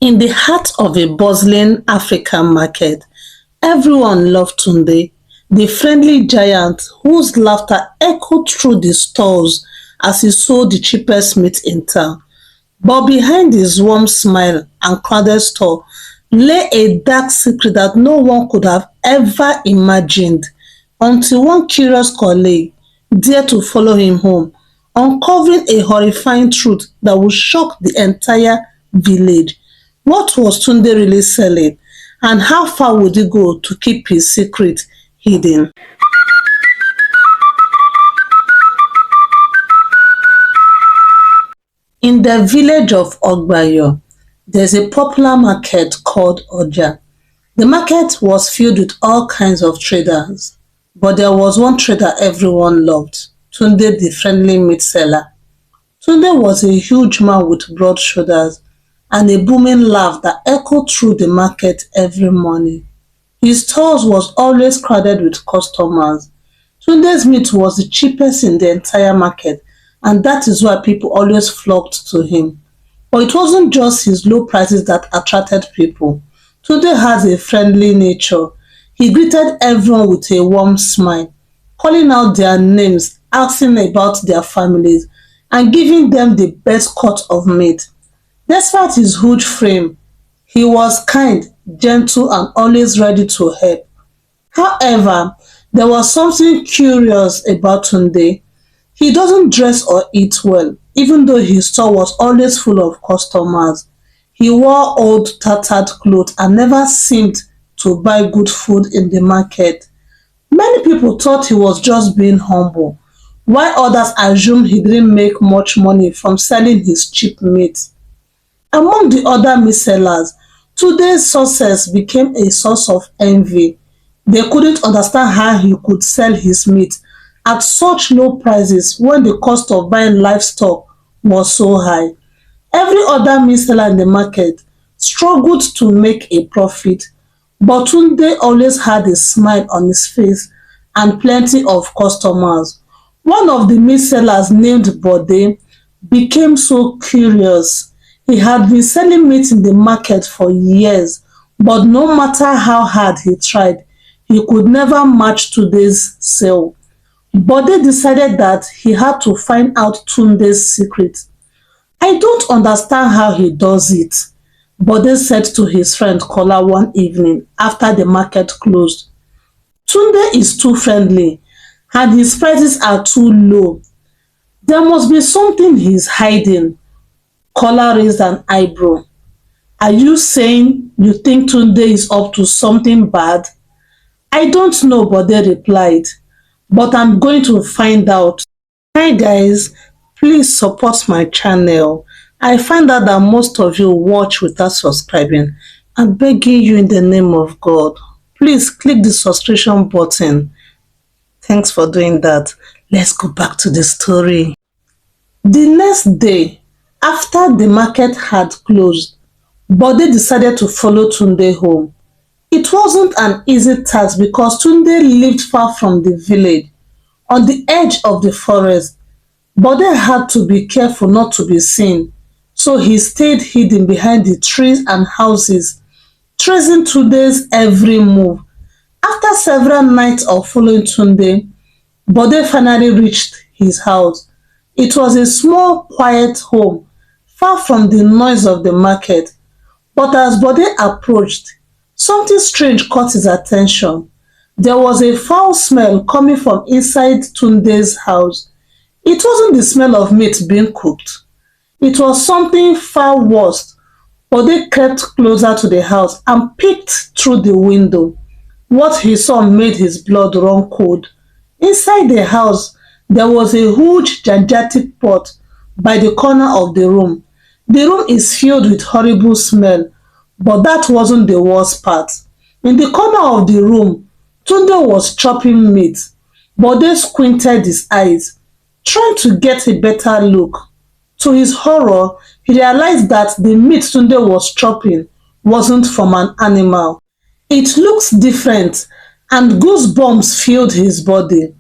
In the heart of a bustling African market, everyone loved Tunde, the friendly giant whose laughter echoed through the stalls as he sold the cheapest meat in town. But behind his warm smile and crowded store lay a dark secret that no one could have ever imagined until one curious colleague dared to follow him home, uncovering a horrifying truth that would shock the entire village. What was Tunde really selling, and how far would he go to keep his secret hidden? In the village of Ogbayo, there's a popular market called Oja. The market was filled with all kinds of traders, but there was one trader everyone loved, Tunde the friendly meat seller. Tunde was a huge man with broad shoulders and a booming laugh that echoed through the market every morning. His stores was always crowded with customers. Tunde's meat was the cheapest in the entire market, and that is why people always flocked to him. But it wasn't just his low prices that attracted people. Tunde has a friendly nature. He greeted everyone with a warm smile, calling out their names, asking about their families, and giving them the best cut of meat. Despite his huge frame, he was kind, gentle, and always ready to help. However, there was something curious about Tunde. He doesn't dress or eat well, even though his store was always full of customers. He wore old tattered clothes and never seemed to buy good food in the market. Many people thought he was just being humble, while others assumed he didn't make much money from selling his cheap meat. Among the other meat sellers, today's success became a source of envy. They couldn't understand how he could sell his meat at such low prices when the cost of buying livestock was so high. Every other meat seller in the market struggled to make a profit, but Tunde always had a smile on his face and plenty of customers. One of the meat sellers, named Bode, became so curious. He had been selling meat in the market for years, but no matter how hard he tried, he could never match today's sale. Bode decided that he had to find out Tunde's secret. I don't understand how he does it, Bode said to his friend Kola one evening after the market closed. Tunde is too friendly and his prices are too low. There must be something he's hiding. Kola raised an eyebrow. Are you saying you think Tunde is up to something bad? I don't know, Bode replied, but I'm going to find out. Hi guys, please support my channel. I find out that most of you watch without subscribing. I'm begging you in the name of God. Please click the subscription button. Thanks for doing that. Let's go back to the story. The next day, after the market had closed, Bode decided to follow Tunde home. It wasn't an easy task because Tunde lived far from the village, on the edge of the forest. Bode had to be careful not to be seen, so he stayed hidden behind the trees and houses, tracing Tunde's every move. After several nights of following Tunde, Bode finally reached his house. It was a small, quiet home, far from the noise of the market. But as Bode approached, something strange caught his attention. There was a foul smell coming from inside Tunde's house. It wasn't the smell of meat being cooked. It was something far worse. Bode crept closer to the house and peeked through the window. What he saw made his blood run cold. Inside the house, there was a huge gigantic pot by the corner of the room. The room is filled with horrible smell, but that wasn't the worst part. In the corner of the room, Tunde was chopping meat. Bode squinted his eyes, trying to get a better look. To his horror, he realized that the meat Tunde was chopping wasn't from an animal. It looked different, and goosebumps filled his body.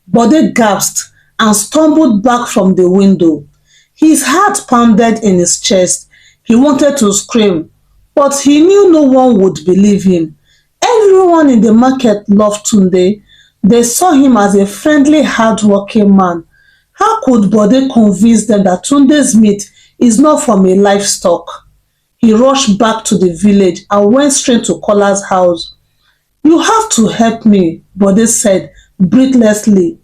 Bode gasped and stumbled back from the window. His heart pounded in his chest. He wanted to scream, But he knew no one would believe him. Everyone in the market loved Tunde. They saw him as a friendly, hardworking man. How could Bode convince them that Tunde's meat is not from a livestock? He rushed back to the village and went straight to Kola's house. "You have to help me," Bode said breathlessly.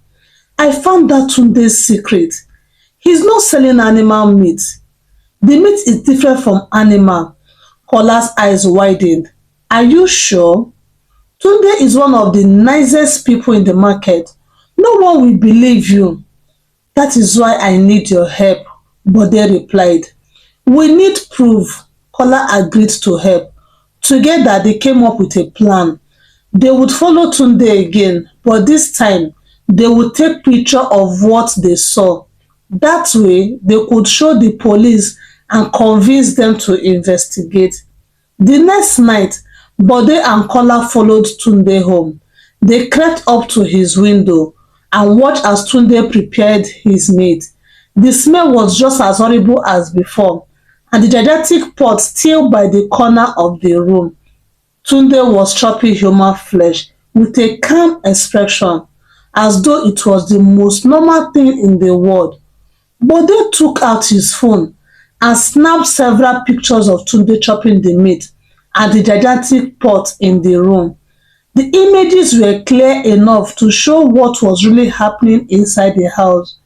"I found out Tunde's secret. He's not selling animal meat. The meat is different from animal." Kola's eyes widened. "Are you sure?" "Tunde is one of the nicest people in the market. No one will believe you." "That is why I need your help," Bode replied. "We need proof." Kola agreed to help. Together they came up with a plan. They would follow Tunde again, but this time they would take picture of what they saw. That way they could show the police and convince them to investigate. The next night, Bode and Kola followed Tunde home. They crept up to his window and watched as Tunde prepared his meat. The smell was just as horrible as before, and the gigantic pot still by the corner of the room. Tunde was chopping human flesh with a calm expression, as though it was the most normal thing in the world. Bode took out his phone and snapped several pictures of Tunde chopping the meat and the gigantic pot in the room. The images were clear enough to show what was really happening inside the house.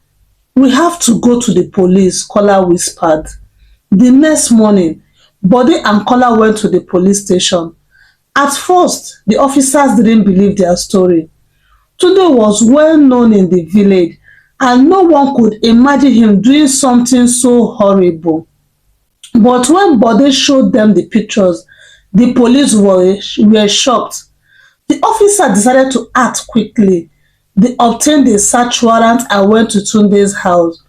"We have to go to the police," Kola whispered. The next morning, Bode and Kola went to the police station. At first, the officers didn't believe their story. Tunde was well known in the village, and no one could imagine him doing something so horrible. But when Bode showed them the pictures, the police were shocked. The officer decided to act quickly. They obtained a search warrant and went to Tunde's house.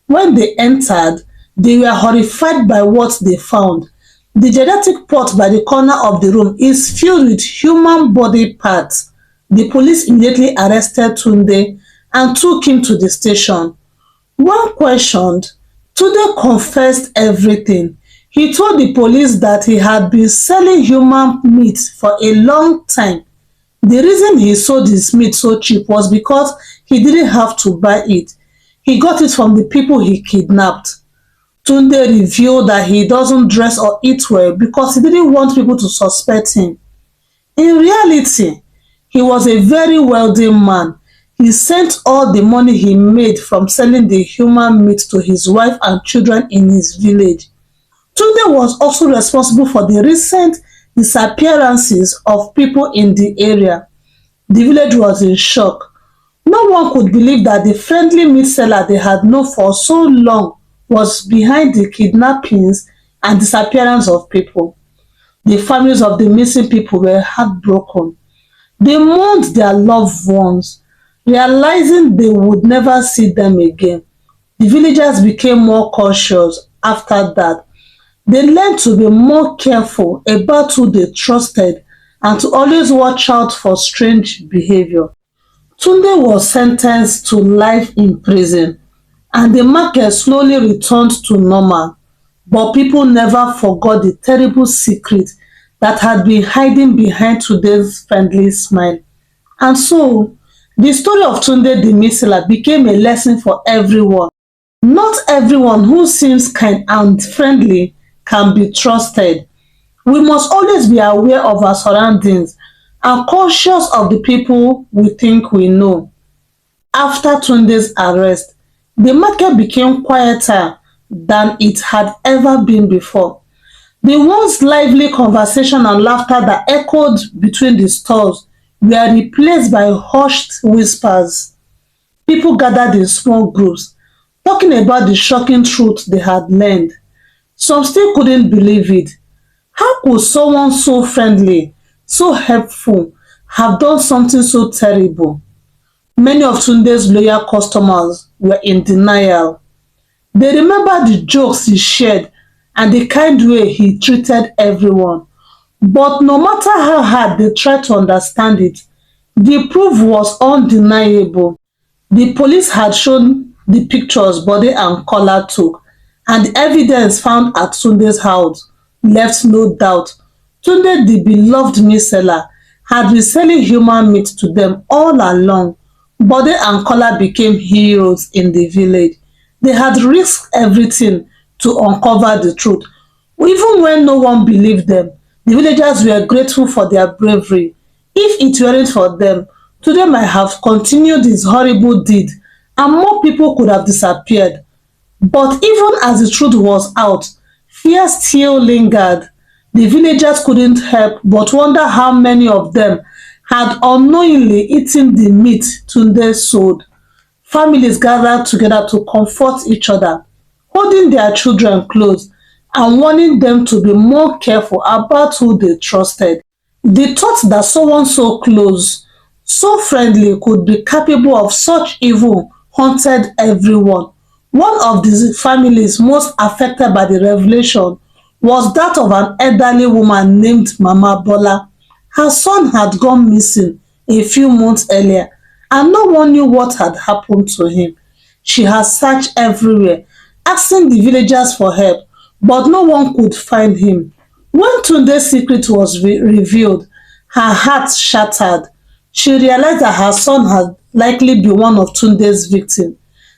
When they entered, they were horrified by what they found. The gigantic pot by the corner of the room is filled with human body parts. The police immediately arrested Tunde and took him to the station. When questioned, Tunde confessed everything. He told the police that he had been selling human meat for a long time. The reason he sold his meat so cheap was because he didn't have to buy it. He got it from the people he kidnapped. Tunde revealed that he doesn't dress or eat well because he didn't want people to suspect him. In reality, he was a very wealthy man. He sent all the money he made from selling the human meat to his wife and children in his village. Tunde was also responsible for the recent disappearances of people in the area. The village was in shock. No one could believe that the friendly meat seller they had known for so long was behind the kidnappings and disappearance of people. The families of the missing people were heartbroken. They mourned their loved ones, realizing they would never see them again. The villagers became more cautious after that. They learned to be more careful about who they trusted and to always watch out for strange behavior. Tunde was sentenced to life in prison, and the market slowly returned to normal. But people never forgot the terrible secret that had been hiding behind today's friendly smile. And so, the story of Tunde the Meat Seller became a lesson for everyone. Not everyone who seems kind and friendly can be trusted. We must always be aware of our surroundings and cautious of the people we think we know. After Tunde's arrest, the market became quieter than it had ever been before. The once lively conversation and laughter that echoed between the stalls were replaced by hushed whispers. People gathered in small groups, talking about the shocking truth they had learned. Some still couldn't believe it. How could someone so friendly, so helpful, have done something so terrible? Many of Tunde's loyal customers were in denial. They remembered the jokes he shared and the kind way he treated everyone. But no matter how hard they tried to understand it, the proof was undeniable. The police had shown the pictures Bode and Kola took, and the evidence found at Tunde's house left no doubt. Tunde the beloved meat seller had been selling human meat to them all along. Bode and Kola became heroes in the village. They had risked everything to uncover the truth. Even when no one believed them, the villagers were grateful for their bravery. If it weren't for them, today might have continued this horrible deed and more people could have disappeared. But even as the truth was out, fear still lingered. The villagers couldn't help but wonder how many of them had unknowingly eaten the meat Tunde sold. Families gathered together to comfort each other, holding their children close and warning them to be more careful about who they trusted. The thought that someone so close, so friendly could be capable of such evil haunted everyone. One of the families most affected by the revelation was that of an elderly woman named Mama Bola. Her son had gone missing a few months earlier, and no one knew what had happened to him. She had searched everywhere, asking the villagers for help, but no one could find him. When Tunde's secret was revealed, her heart shattered. She realized that her son had likely been one of Tunde's victims.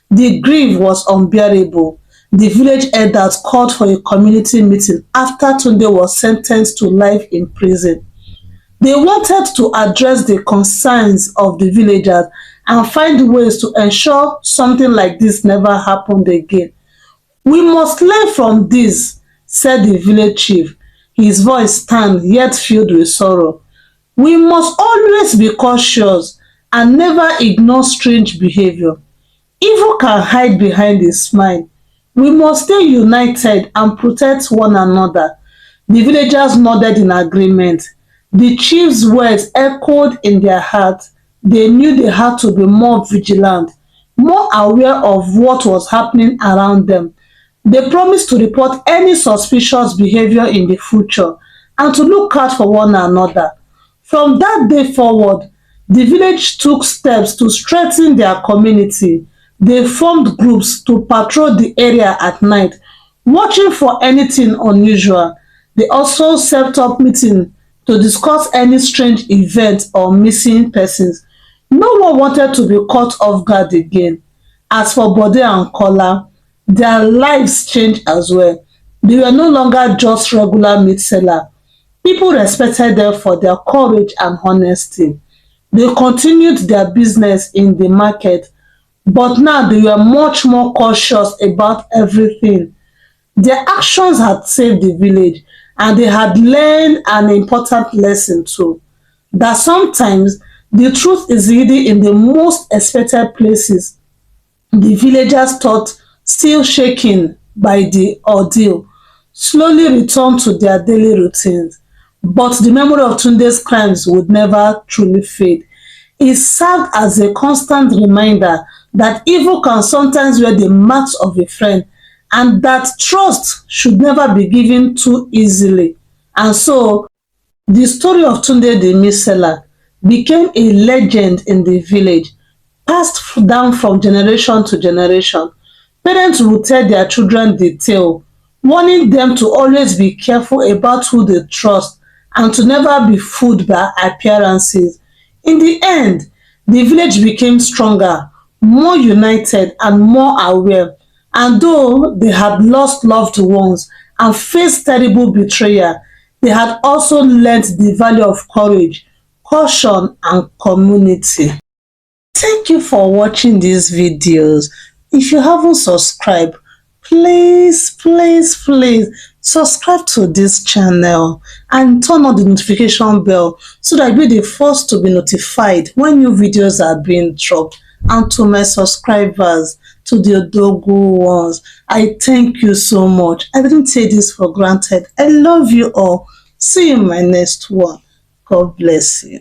The grief was unbearable. The village elders called for a community meeting after Tunde was sentenced to life in prison. They wanted to address the concerns of the villagers and find ways to ensure something like this never happened again. "We must learn from this," said the village chief, his voice stern yet filled with sorrow. "We must always be cautious and never ignore strange behavior. Evil can hide behind a smile. We must stay united and protect one another." The villagers nodded in agreement. The chief's words echoed in their hearts. They knew they had to be more vigilant, more aware of what was happening around them. They promised to report any suspicious behavior in the future and to look out for one another. From that day forward, the village took steps to strengthen their community. They formed groups to patrol the area at night, watching for anything unusual. They also set up meetings to discuss any strange events or missing persons. No one wanted to be caught off guard again. As for Bode and Kola, their lives changed as well. They were no longer just regular meat sellers. People respected them for their courage and honesty. They continued their business in the market, but now they were much more cautious about everything. Their actions had saved the village, and they had learned an important lesson too, that sometimes the truth is hidden in the most expected places. The villagers thought, still shaken by the ordeal, slowly returned to their daily routines. But the memory of Tunde's crimes would never truly fade. It served as a constant reminder that evil can sometimes wear the marks of a friend and that trust should never be given too easily. And so, the story of Tunde the Meat Seller became a legend in the village, passed down from generation to generation. Parents would tell their children the tale, warning them to always be careful about who they trust and to never be fooled by appearances. In the end, the village became stronger, more united, and more aware. And though they had lost loved ones and faced terrible betrayal, they had also learnt the value of courage, caution, and community. Thank you for watching these videos. If you haven't subscribed, please subscribe to this channel and turn on the notification bell so that you'll be the first to be notified when new videos are being dropped. And to my subscribers, to the Odogu ones, I thank you so much. I didn't take this for granted. I love you all. See you in my next one. God bless you.